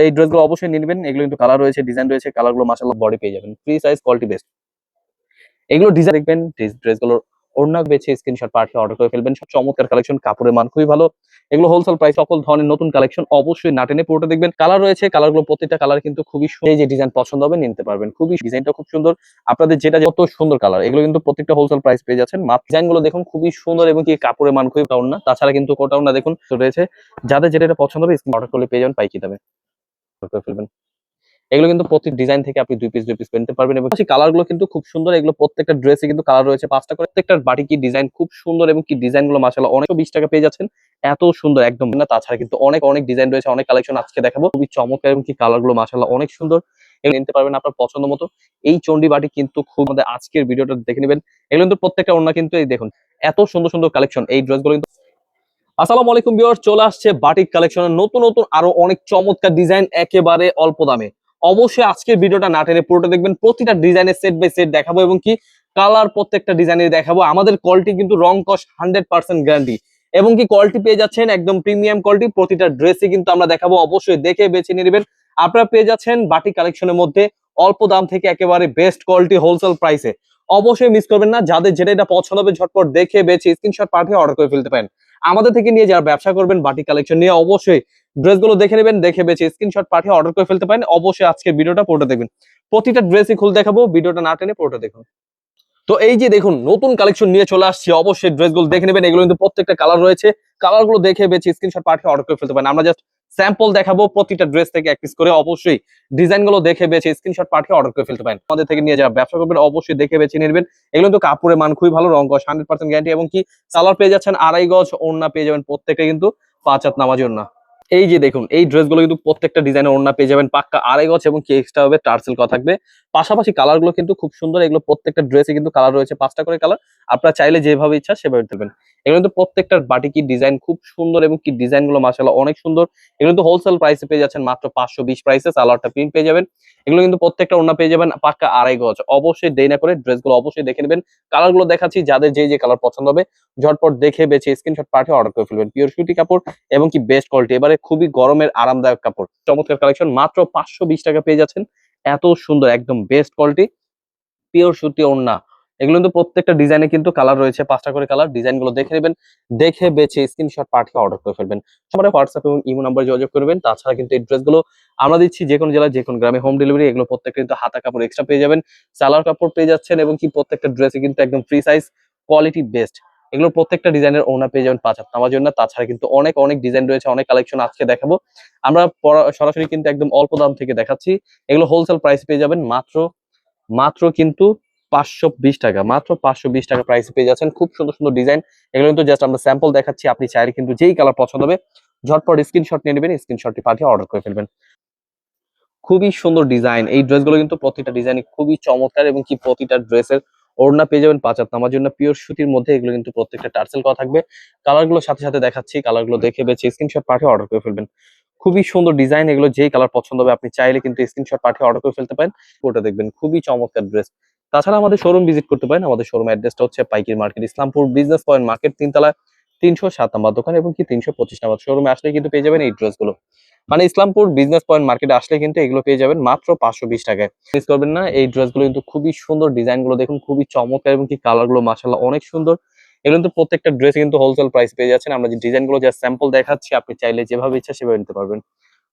এই ড্রেসগুলো অবশ্যই নিয়ে নেবেন। এগুলো কিন্তু কালার রয়েছে, ডিজাইন রয়েছে, কালারগুলো মাশাআল্লাহ বডি পেয়ে যাবেন। Free size, quality best. এগুলো ডিজাইন দেখবেন, ড্রেসগুলোর ওড়না বেছে স্ক্রিনশট পাঠিয়ে অর্ডার করে ফেলবেন। সব চমৎকার কালেকশন, কাপড়ের মান খুবই ভালো। এগুলো হোলসেল প্রাইস, সকল ধরনের নতুন কালেকশন, অবশ্যই না টেনে পুরোটা দেখবেন। কালার রয়েছে, কালারগুলো প্রত্যেকটা কালার কিন্তু খুবই সুন্দর। এই যে ডিজাইন পছন্দ হবে নিতে পারবেন, খুবই ডিজাইনটা খুব সুন্দর। আপনাদের যেটা যত সুন্দর কালার, এগুলো কিন্তু প্রত্যেকটা হোলসেল প্রাইস পেয়ে যাচ্ছেন। ডিজাইনগুলো দেখুন খুবই সুন্দর এবং কি কাপড়ের মান খুবই ভালো না। তাছাড়া কিন্তু কোটাউনটা দেখুন রয়েছে, যাদের যেটা পছন্দ হবে অর্ডার করলে পেয়ে যাবেন পাইকি দামে করে ফেলবেন। এগুলো কিন্তু প্রতি ডিজাইন থেকে আপনি দুই পিস নিতে পারবেন এবং কালার গুলো কিন্তু খুব সুন্দর। এগুলো প্রত্যেকটা ড্রেসে কিন্তু কালার রয়েছে 5টা করে। প্রত্যেকটা বাটিকি ডিজাইন খুব সুন্দর এবং কি ডিজাইন গুলো মাশাআল্লাহ অনেক 20 টাকা পেয়ে যাচ্ছেন। এত সুন্দর একদম না। তাছাড়া কিন্তু অনেক অনেক ডিজাইন রয়েছে, অনেক কালেকশন আজকে দেখাবো। খুবই চমৎকার এবং কি কালার গুলো মাশাআল্লাহ অনেক সুন্দর। এগুলো নিতে পারবেন আপনার পছন্দ মতো। এই চন্ডি বাটি কিন্তু খুব, আমাদের আজকের ভিডিওটা দেখে নেবেন। এগুলো কিন্তু প্রত্যেকটা ওড়না কিন্তু এই দেখুন এত সুন্দর সুন্দর কালেকশন। এই ড্রেসগুলো কিন্তু আসসালামু আলাইকুম ভিউয়ার্স, চলে আসছে বাটিক কালেকশনের নতুন নতুন আরো অনেক চমৎকার ডিজাইন একেবারে অল্প দামে। অবশ্যই আজকের ভিডিওটা না টেনে পুরোটা দেখবেন। প্রতিটা ডিজাইনের সেট বাই সেট দেখাবো এবং কি কালার প্রত্যেকটা ডিজাইনের দেখাবো। আমাদের কোয়ালিটি কিন্তু রং কস 100% গ্যারান্টি এবং কি কোয়ালিটি পেয়ে যাচ্ছেন একদম প্রিমিয়াম কোয়ালিটি। প্রতিটা ড্রেসই কিন্তু আমরা দেখাবো, অবশ্যই দেখে বেছে নিয়ে নেবেন। আপনারা পেয়ে যাচ্ছেন বাটিক কালেকশনের মধ্যে অল্প দাম থেকে একেবারে বেস্ট কোয়ালিটি হোলসেল প্রাইসে। অবশ্যই মিস করবেন না। যাদের যেটা পছন্দ হবে ঝটপট দেখে বেছে স্ক্রিনশট পাঠিয়ে অর্ডার করে ফেলতে পারেন। আমাদের থেকে নিয়ে যারা ব্যবসা করবেন বাটিক কালেকশন নিয়ে, অবশ্যই ড্রেসগুলো দেখে নেবেন, দেখে বেছে স্ক্রিনশট পাঠিয়ে অর্ডার করে ফেলতে পারেন। অবশ্যই আজকে ভিডিওটা পুরোটা দেখবেন, প্রতিটা ড্রেসই খুলে দেখাবো, ভিডিওটা না টেনে পুরোটা দেখুন। তো এই যে দেখুন নতুন কালেকশন নিয়ে চলে আসছি, অবশ্যই ড্রেসগুলো দেখে নেবেন। এগুলো কিন্তু প্রত্যেকটা কালার রয়েছে, কালারগুলো দেখে বেছে স্ক্রিনশট পাঠিয়ে অর্ডার করে ফেলতে পারেন। আমরা জাস্ট স্যাম্পল দেখাবো প্রতিটা ড্রেস থেকে এক পিস করে। অবশ্যই ডিজাইনগুলো দেখে বেছে স্ক্রিনশট পাঠিয়ে অর্ডার করে ফেলতে পারেন। আমাদের থেকে নিয়ে যারা ব্যবসা করবেন অবশ্যই দেখে বেছে নেবেন। এগুলো কিন্তু কাপড়ের মান খুবই ভালো, রং কস 100% গ্যারান্টি এবং কি সালোয়ার পেয়ে যাচ্ছেন 2.5 গজ, ওড়না পেয়ে যাবেন প্রত্যেকটা কিন্তু 5 হাত নামাজি ওড়না। এই যে দেখুন এই ড্রেসগুলো কিন্তু প্রত্যেকটা ডিজাইনের ওড়না পেয়ে যাবেন পাক্কা 2.5 গজ এবং কি এক্সট্রা হবে টার্সেল করা থাকবে। পাশাপাশি কালার গুলো কিন্তু খুব সুন্দর। এগুলো প্রত্যেকটা ড্রেসে কিন্তু কালার রয়েছে 5টা করে কালার। আপনারা চাইলে যেভাবে ইচ্ছা সেভাবে দিবেন। এগুলো কিন্তু প্রত্যেকটা বাটিকি ডিজাইন খুব সুন্দর এবং কি ডিজাইন গুলো মাশাআল্লাহ অনেক সুন্দর। এগুলো কিন্তু হোলসেল প্রাইসে পেয়ে যাচ্ছেন মাত্র 520 প্রাইসে। সালোয়ারটা প্রিন্ট পেয়ে যাবেন। এগুলো কিন্তু প্রত্যেকটা ওড়না পেয়ে যাবেন পাক্কা 2.5 গজ। অবশ্যই দেরি না করে ড্রেসগুলো অবশ্যই দেখে নেবেন। কালার গুলো দেখাচ্ছি, যাদের যে কালার পছন্দ হবে ঝটপট দেখে বেছে স্ক্রিনশট পাঠিয়ে অর্ডার করে ফেলবেন। পিওর সুতি কাপড় এবং কি বেস্ট কোয়ালিটি, এবারে খুবই গরমের আরামদায়ক কাপড়। চমৎকার কালেকশন, মাত্র 520 টাকা পেয়ে যাচ্ছেন। এত সুন্দর একদম বেস্ট কোয়ালিটি পিওর সুতি ওড়না। এগুলো কিন্তু প্রত্যেকটা ডিজাইনে কিন্তু কালার রয়েছে 5টা করে কালার। ডিজাইন গুলো দেখে নেবেন, দেখে বেছে স্ক্রিনশট পাঠিয়ে অর্ডার করে ফেলবেন। আমরা হোয়াটসঅ্যাপ এবং ইমো নাম্বার যোগাযোগ করবেন। তাছাড়া কিন্তু এই ড্রেসগুলো আমরা দিচ্ছি যে কোনো জেলায় যে কোনো গ্রামে হোম ডেলিভারি। এগুলো প্রত্যেকটা কিন্তু হাতা কাপড় এক্সট্রা পেয়ে যাবেন, সালোয়ার কাপড় পেয়ে যাচ্ছেন এবং কি প্রত্যেকটা ড্রেসে কিন্তু একদম ফ্রি সাইজ, কোয়ালিটি বেস্ট। এগুলো প্রত্যেকটা ডিজাইনের ওড়না পেয়ে যাবেন 5 হাত নামার জন্য। তাছাড়া কিন্তু অনেক অনেক ডিজাইন রয়েছে, অনেক কালেকশন আজকে দেখাবো। আমরা সরাসরি কিন্তু একদম অল্প দাম থেকে দেখাচ্ছি। এগুলো হোলসেল প্রাইস পেয়ে যাবেন মাত্র মাত্র কিন্তু 520 টাকা। মাত্র 520 টাকা প্রাইস পেয়ে যাচ্ছেন। খুব সুন্দর সুন্দর ডিজাইন। এগুলো কিন্তু জাস্ট আমরা স্যাম্পল দেখাচ্ছি। আপনি চাইলে কিন্তু যেই কালার পছন্দ হবে ঝটপট স্ক্রিনশট নিয়ে নেবেন, স্ক্রিনশটটি পাঠিয়ে অর্ডার করে ফেলবেন। খুবই সুন্দর ডিজাইন। এই ড্রেসগুলো কিন্তু প্রতিটা ডিজাইন খুবই চমৎকার এবং কি প্রতিটা ড্রেসের ওড়না পেয়ে যাবেন 5 হাত নামার জন্য পিওর সুতির মধ্যে। এগুলো কিন্তু প্রত্যেকটা টার্সেল করা থাকবে। কালারগুলো সাথে সাথে দেখাচ্ছি, কালারগুলো দেখে বেছে স্ক্রিনশট পাঠিয়ে অর্ডার করে ফেলবেন। খুবই সুন্দর ডিজাইন। এগুলো যেই কালার পছন্দ হবে আপনি চাইলে কিন্তু স্ক্রিনশট পাঠিয়ে অর্ডার করে ফেলতে পারেন। ওটা দেখবেন খুবই চমৎকার ড্রেস। তাছাড়া আমাদের শোরুম ভিজিট করতে পারেন। আমাদের শোরুম অ্যাড্রেসটা হচ্ছে পাইকারি market, Islampur business point market, 3 তলা 307 নম্বর দোকান এবং কি 325 নম্বর শোরুমে আসলে কিন্তু পেয়ে যাবেন এই ড্রেসগুলো। মানে ইসলামপুর বিজনেস পয়েন্ট মার্কেটে আসলে কিন্তু এগুলো পেয়ে যাবেন মাত্র 520 টাকায়। মিস করবেন না। এই ড্রেসগুলো কিন্তু খুবই সুন্দর, ডিজাইন গুলো দেখুন খুবই চমৎকার এবং কি কালার গুলো মাশাআল্লাহ অনেক সুন্দর। এগুলো কিন্তু প্রত্যেকটা ড্রেস কিন্তু হোলসেল প্রাইস পেয়ে যাচ্ছেন। আমরা যে ডিজাইন গুলো জাস্ট স্যাম্পল দেখাচ্ছি, আপনি চাইলে যেভাবে ইচ্ছা সেভাবে নিতে পারবেন।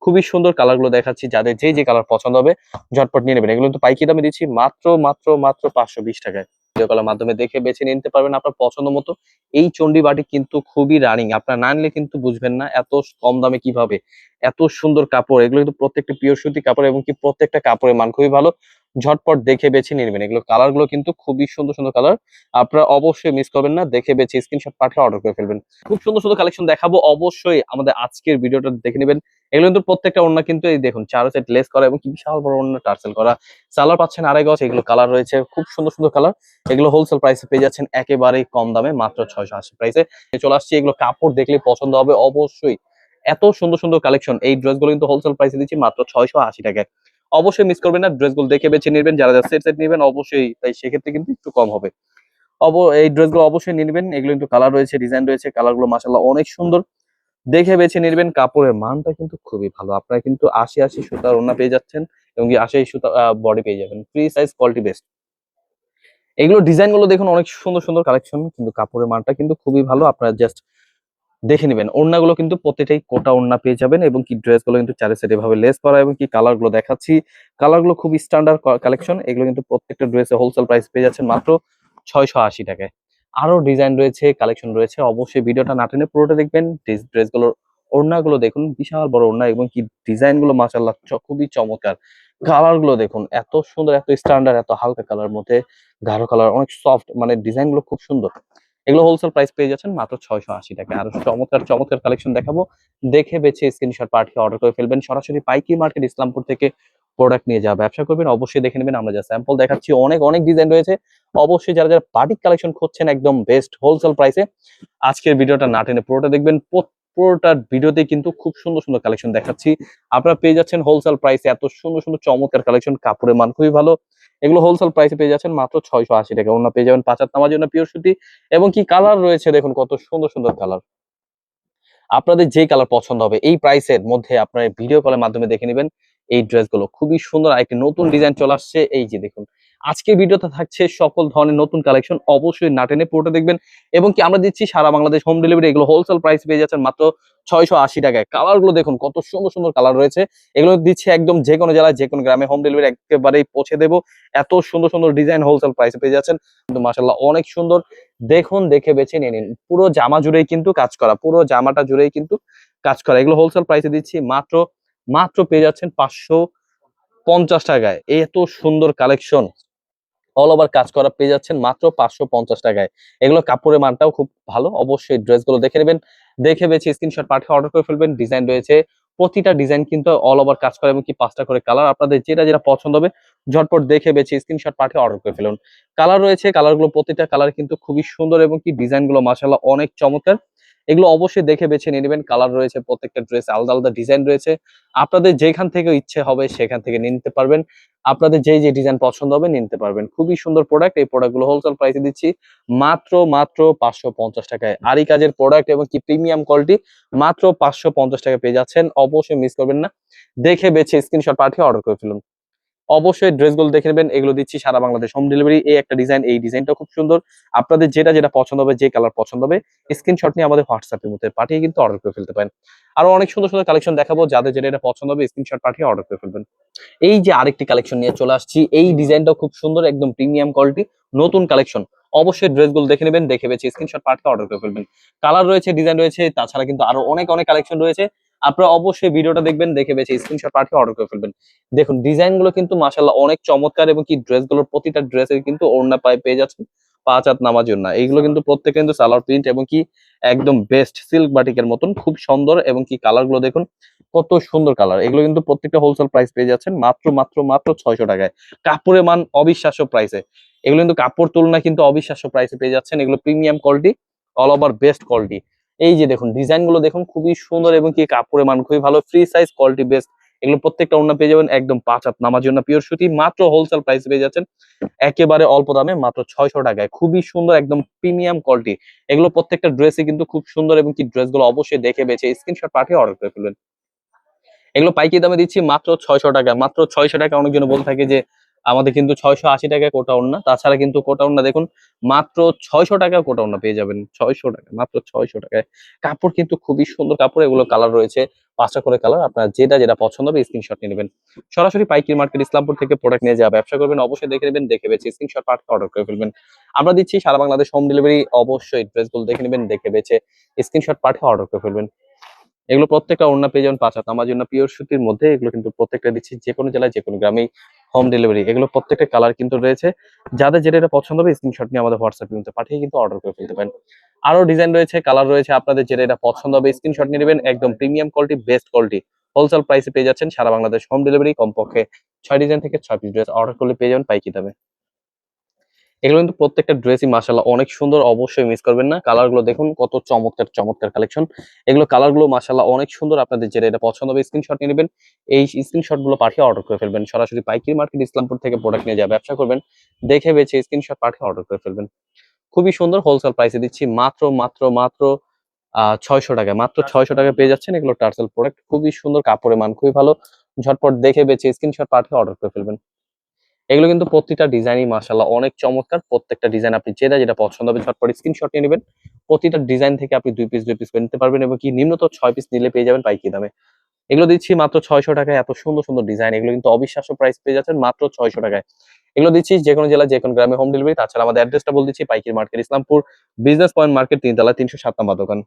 খুবই সুন্দর কালার গুলো দেখাচ্ছি, যাদের যে কালার পছন্দ হবে ঝটপট নিয়ে নেবেন। এগুলো কিন্তু পাইকারি দামে দিচ্ছি মাত্র মাত্র মাত্র 520 টাকায়। ভিডিও কলের মাধ্যমে দেখে বেছে নিতে পারবেন আপনার পছন্দ মতো। এই চন্ডি বাটি কিন্তু খুবই রানিং, আপনার না নিলে কিন্তু বুঝবেন না এত কম দামে কিভাবে এত সুন্দর কাপড়। এগুলো কিন্তু প্রত্যেকটা পিওর সুতি কাপড় এবং কি প্রত্যেকটা কাপড়ের মান খুবই ভালো। ঝটপট দেখে বেছে নিয়ে নেবেন। এগুলো কালার গুলো কিন্তু খুবই সুন্দর সুন্দর কালার। আপনারা অবশ্যই মিস করবেন না, দেখে বেছে স্ক্রিনশট পাঠিয়ে অর্ডার করে ফেলবেন। খুব সুন্দর সুন্দর কালেকশন দেখাবো, অবশ্যই আমাদের আজকের ভিডিওটা দেখে নেবেন। এগুলো কিন্তু প্রত্যেকটা ওড়না কিন্তু এই দেখুন 4 সেট লেস করা এবং কি বিশাল বড় ওড়না টার্সেল করা। সালোয়ার পাচ্ছেন 2.5 গজ। এগুলো কালার রয়েছে খুব সুন্দর সুন্দর কালার। এগুলো হোলসেল প্রাইসে পেয়ে যাচ্ছেন একেবারেই কম দামে মাত্র 680 প্রাইসে চলে আসছি। এগুলো কাপড় দেখলে পছন্দ হবে অবশ্যই। এত সুন্দর সুন্দর কালেকশন। এই ড্রেসগুলো কিন্তু হোলসেল প্রাইসে দিচ্ছি মাত্র 680 টাকায়। অবশ্যই মিস করবেন না, ড্রেসগুলো দেখে বেছে নেবেন। যারা সেট সেট নেবেন অবশ্যই তাই সেক্ষেত্রে কিন্তু একটু কম হবে। এই ড্রেসগুলো অবশ্যই নিয়ে নেবেন। এগুলো কিন্তু কালার রয়েছে, ডিজাইন রয়েছে, কালারগুলো মাশাআল্লাহ অনেক সুন্দর। দেখে বেছে নিবেন। কাপড়ের মানটা কিন্তু খুবই ভালো। আপনারা কিন্তু ৮০ সুতার ওড়না পেয়ে যাচ্ছেন এবং কি ৮০ সুতা বডি পেয়ে যাবেন। Free size quality best. এগুলো ডিজাইন গুলো দেখুন অনেক সুন্দর সুন্দর কালেকশন, কিন্তু কাপড়ের মানটা কিন্তু খুবই ভালো। আপনারা জাস্ট দেখে নিবেন। ওড়নাগুলো কিন্তু প্রত্যেকটাই কোটা ওড়না পেয়ে যাবেন এবং কি ড্রেস গুলো কিন্তু চারি সাইডে এভাবে লেস করা এবং কি কালার গুলো দেখাচ্ছি। কালার গুলো খুব স্ট্যান্ডার্ড কালেকশন। এগুলো কিন্তু প্রত্যেকটা ড্রেসে হোলসেল প্রাইস পেয়ে যাচ্ছেন মাত্র ৬৮০ টাকায়। আরো ডিজাইন রয়েছে, কালেকশন রয়েছে, অবশ্যই ভিডিওটা না টেনে পুরোটা দেখবেন। ড্রেস গুলোর ওড়নাগুলো দেখুন, বিশাল বড় ওড়না এবং কি ডিজাইন গুলো মাশাআল্লাহ খুবই চমৎকার। কালার গুলো দেখুন এত সুন্দর, এত স্ট্যান্ডার্ড, এত হালকা কালার মধ্যে গাঢ় কালার, অনেক সফট, মানে ডিজাইন গুলো খুব সুন্দর। এগুলো হোলসেল প্রাইস পেয়ে যাচ্ছেন মাত্র ৬৮০ টাকায়। আরো চমৎকার চমৎকার কালেকশন দেখাবো। দেখে বেছে স্ক্রিনশট পাঠিয়ে অর্ডার করে ফেলবেন। সরাসরি পাইকারি মার্কেট ইসলামপুর থেকে প্রোডাক্ট নিয়ে যা ব্যবসা করবেন অবশ্যই দেখে নেবেন। আমরা যা স্যাম্পল দেখাচ্ছি, অনেক অনেক ডিজাইন রয়েছে। অবশ্যই যারা যারা বাটিক কালেকশন খুঁজছেন একদম বেস্ট হোলসেল প্রাইসে, আজকের ভিডিওটা না টেনে পুরোটা দেখবেন। পুরোটার ভিডিওতে কিন্তু খুব সুন্দর সুন্দর কালেকশন দেখাচ্ছি। আপনারা পেয়ে যাচ্ছেন হোলসেল প্রাইসে এত সুন্দর সুন্দর চমৎকার কালেকশন। কাপড়ের মান খুবই ভালো। এগুলো হোলসেল প্রাইসে পেয়ে যাচ্ছেন মাত্র ৬৮০ টাকা। ওড়না পেয়ে যাবেন ৫ হাত নামার জন্য পিওর সুতি এবং কি কালার রয়েছে দেখুন কত সুন্দর সুন্দর কালার। আপনাদের যে কালার পছন্দ হবে এই প্রাইসের মধ্যে আপনারা ভিডিও কলের মাধ্যমে দেখে নেবেন। এই ড্রেসগুলো খুবই সুন্দর, আরেকটি নতুন ডিজাইন চলে আসছে। এই যে দেখুন, আজকে ভিডিওতে থাকছে সকল ধরনের নতুন কালেকশন, অবশ্যই না টেনে পুরোটা দেখবেন। এবং কি আমরা দিচ্ছি সারা বাংলাদেশ হোম ডেলিভারি। এগুলো হোলসেল প্রাইস পেয়ে যাচ্ছেন মাত্র ৬৮০ টাকায়। কালার গুলো দেখুন কত সুন্দর সুন্দর কালার রয়েছে। এগুলো দিচ্ছি একদম যে কোনো জেলায় যে কোনো গ্রামে হোম ডেলিভারি একেবারেই পৌঁছে দেবো। এত সুন্দর সুন্দর ডিজাইন হোলসেল প্রাইসে পেয়ে যাচ্ছেন, কিন্তু মাশাআল্লাহ অনেক সুন্দর। দেখুন, দেখে বেছে নিয়ে নিন। পুরো জামা জুড়েই কিন্তু কাজ করা, পুরো জামাটা জুড়েই কিন্তু কাজ করা। এগুলো হোলসেল প্রাইসে দিচ্ছি মাত্র মাত্র পেয়ে যাচ্ছেন ৫৫০ টাকায়। এত সুন্দর কালেকশন অল ওভার কাজ করা পেয়ে যাচ্ছেন মাত্র ৫৫০ টাকায়। এগুলো কাপড়ের মানটাও খুব ভালো। অবশ্যই ড্রেসগুলো দেখে নেবেন। দেখে বেছে স্ক্রিনশট পাঠিয়ে অর্ডার করে ফেলবেন। ডিজাইন রয়েছে, প্রতিটা ডিজাইন কিন্তু অল ওভার কাজ করা এবং কি ৫টা করে কালার। আপনাদের যেটা যেটা পছন্দ হবে ঝটপট দেখে বেছে স্ক্রিনশট পাঠিয়ে অর্ডার করে ফেলুন। কালার রয়েছে, কালারগুলো প্রতিটা কালার কিন্তু খুবই সুন্দর এবং কি ডিজাইনগুলো মাশাআল্লাহ অনেক চমৎকার। এগুলো অবশ্যই দেখে বেছে নিয়ে নেবেন। কালার রয়েছে, প্রত্যেকটা ড্রেস আলাদা আলাদা ডিজাইন রয়েছে। আপনাদের যেখান থেকে ইচ্ছে হবে সেখান থেকে নিয়ে নিতে পারবেন। আপনাদের যে যে ডিজাইন পছন্দ হবে নিতে পারবেন। খুবই সুন্দর প্রোডাক্ট। এই প্রোডাক্টগুলো হোলসেল প্রাইসে দিচ্ছি মাত্র মাত্র ৫৫০ টাকায়। আরি কাজের প্রোডাক্ট এবং কি প্রিমিয়াম কোয়ালিটি মাত্র ৫৫০ টাকায় পেয়ে যাচ্ছেন। অবশ্যই মিস করবেন না। দেখে বেছে স্ক্রিনশট পাঠিয়ে অর্ডার করে ফেলুন। অবশ্যই ড্রেসগুলো দেখে নেবেন। এগুলো দিচ্ছি সারা বাংলাদেশ হোম ডেলিভারি। এই একটা ডিজাইন, এই ডিজাইনটা খুব সুন্দর। আপনাদের যেটা যেটা পছন্দ হবে, যে কালার পছন্দ হবে স্ক্রিনশট নিয়ে আমাদের হোয়াটসঅ্যাপ এর মধ্যে পাঠিয়ে কিন্তু অর্ডার করে ফেলতে পারেন। আরো অনেক সুন্দর সুন্দর কালেকশন দেখাবো, যাদের যেটা এটা পছন্দ হবে স্ক্রিনশট পাঠিয়ে অর্ডার করে ফেলবেন। এই যে আরেকটি কালেকশন নিয়ে চলে আসছি, এই ডিজাইনটাও খুব সুন্দর, একদম প্রিমিয়াম কোয়ালিটি নতুন কালেকশন। অবশ্যই ড্রেসগুলো দেখে নেবেন, দেখে বেছে স্ক্রিনশট পাঠিয়ে অর্ডার করে ফেলবেন। কালার রয়েছে, ডিজাইন রয়েছে, তাছাড়া কিন্তু আরো অনেক অনেক কালেকশন রয়েছে। আপনারা অবশ্যই ভিডিওটা দেখবেন, দেখে বেছে স্ক্রিনশট পাঠিয়ে অর্ডার করে ফেলবেন। দেখুন ডিজাইন গুলো কিন্তু মাশাআল্লাহ অনেক চমৎকার এবং কি ড্রেসগুলোর প্রতিটা ড্রেসের কিন্তু ওড়না পেয়ে যাচ্ছেন ৫ হাত নামার জন্য। এইগুলো কিন্তু প্রত্যেকটা কিন্তু সালোয়ার প্রিন্ট এবং কি একদম বেস্ট সিল্ক বাটিকের মতন খুব সুন্দর এবং কি কালার গুলো দেখুন কত সুন্দর কালার। এগুলো কিন্তু প্রত্যেকটা হোলসেল প্রাইস পেয়ে যাচ্ছেন মাত্র মাত্র মাত্র ৬০০ টাকায়। কাপড়ের মান অবিশ্বাস্য প্রাইসে। এগুলো কিন্তু কাপড় তুলনায় কিন্তু অবিশ্বাস্য প্রাইসে পেয়ে যাচ্ছেন। এগুলো premium quality, all over best quality. এই যে দেখুন ডিজাইন গুলো দেখুন খুবই সুন্দর এবং কি কাপড়ের মান খুবই ভালো। Free size quality best. এগুলো প্রত্যেকটা ওড়না পেয়ে যাবেন একদম ৫ হাত নামার জন্য পিওর সুতি। মাত্র হোলসেল প্রাইস পেয়ে যাচ্ছেন একেবারে অল্প দামে মাত্র ৬০০ টাকায়। খুবই সুন্দর, একদম প্রিমিয়াম কোয়ালিটি। এগুলো প্রত্যেকটা ড্রেসই কিন্তু খুব সুন্দর এবং কি ড্রেসগুলো অবশ্যই দেখে বেছে স্ক্রিনশট পাঠিয়ে অর্ডার করে ফেলবেন। এগুলো পাইকারি দামে দিচ্ছি মাত্র ৬০০ টাকা। মাত্র ৬০০ টাকা। অনেকজন বলে থাকে যে আমাদের কিন্তু ৬৮০ টাকায় কোটা ওড়না। তাছাড়া কিন্তু কোটা ওড়না দেখুন মাত্র ৬০০ টাকায় কোটা ওড়না পেয়ে যাবেন। ৬০০ টাকা, মাত্র ৬০০ টাকায়। কাপড় কিন্তু খুবই সুন্দর কাপড়। এগুলো কালার রয়েছে ৫টা করে কালার। আপনার যেটা যেটা পছন্দ হবে স্ক্রিনশট নিয়ে নেবেন। সরাসরি পাইকারি মার্কেট ইসলামপুর থেকে প্রোডাক্ট নিয়ে যা ব্যবসা করবেন অবশ্যই দেখে নেবেন, দেখে বেছে স্ক্রিনশট পাঠিয়ে অর্ডার করে ফেলবেন। আমরা দিচ্ছি সারা বাংলাদেশ হোম ডেলিভারি। অবশ্যই ড্রেসগুলো দেখে নেবেন, দেখে বেছে স্ক্রিনশট পাঠিয়ে অর্ডার করে ফেলবেন। এগুলো প্রত্যেকটা ওড়না পেয়ে যাবেন ৫ হাত নামার জন্য পিওর সুতির মধ্যে। এগুলো কিন্তু প্রত্যেকটা দিচ্ছি যেকোনো জেলায় যেকোনো গ্রামেই হোম ডেলিভারি। এগুলো প্রত্যেকটা কালার কিন্তু রয়েছে। যাদের যেটা এটা পছন্দ হবে স্ক্রিনশট নিয়ে আমাদের হোয়াটসঅ্যাপ এর মধ্যে পাঠিয়ে কিন্তু অর্ডার করে ফেলতে পারেন। আরো ডিজাইন রয়েছে, কালার রয়েছে। আপনাদের যেটা এটা পছন্দ হবে স্ক্রিনশট নিয়ে নেবেন। একদম premium quality, best quality. Wholesale প্রাইসে পেয়ে যাচ্ছেন সারা বাংলাদেশ হোম ডেলিভারি। কমপক্ষে ৬ ডিজাইন থেকে ৬ পিস ড্রেস অর্ডার করলে পেয়ে যাবেন পাইকারি দামে। এগুলো কিন্তু প্রত্যেকটা ড্রেসই মাশাআল্লাহ অনেক সুন্দর। অবশ্যই মিস করবেন না। কালার গুলো দেখুন কত চমৎকার চমৎকার কালেকশন। এগুলো কালার গুলো মাশাআল্লাহ অনেক সুন্দর। আপনাদের যেটা এটা পছন্দ হবে স্ক্রিনশট নিয়ে নেবেন। এই স্ক্রিনশট গুলো পাঠিয়ে অর্ডার করে ফেলবেন। সরাসরি পাইকারি মার্কেট ইসলামপুর থেকে প্রোডাক্ট নিয়ে যা ব্যবসা করবেন দেখে বেছে স্ক্রিনশট পাঠিয়ে অর্ডার করে ফেলবেন। খুবই সুন্দর হোলসেল প্রাইসে দিচ্ছি মাত্র মাত্র মাত্র 600 টাকায়, মাত্র 600 টাকায় পেয়ে যাচ্ছেন এগুলো টার্সেল প্রোডাক্ট। খুবই সুন্দর, কাপড়ের মান খুবই ভালো। ঝটপট দেখে বেছে স্ক্রিনশট পাঠিয়ে অর্ডার করে ফেলবেন। এগুলো কিন্তু প্রতিটা ডিজাইনই মাশাআল্লাহ অনেক চমৎকার। প্রত্যেকটা ডিজাইন আপনি যেটা পছন্দ হবে ঝটপট স্ক্রিনশট নিয়ে নিবেন। প্রতিটা ডিজাইন থেকে আপনি 2 পিস করে নিতে পারবেন এবং কি নিম্নতম 6 পিস নিলে পেয়ে যাবেন পাইকারি দামে। এগুলো দিচ্ছি মাত্র 600 টাকায়। এত সুন্দর, সুন্দর ডিজাইন, এগুলো কিন্তু অবিশ্বাস্য প্রাইস পেয়ে যাচ্ছেন মাত্র 600 টাকায়। এগুলো দিচ্ছি যেকোনো জেলায়, যেকোনো গ্রামে হোম ডেলিভারি। তাছাড়া আমাদের অ্যাড্রেসটা বলে দিচ্ছি, পাইকারি market, Islampur business point market, 3 তলা, 307 নাম্বার দোকান।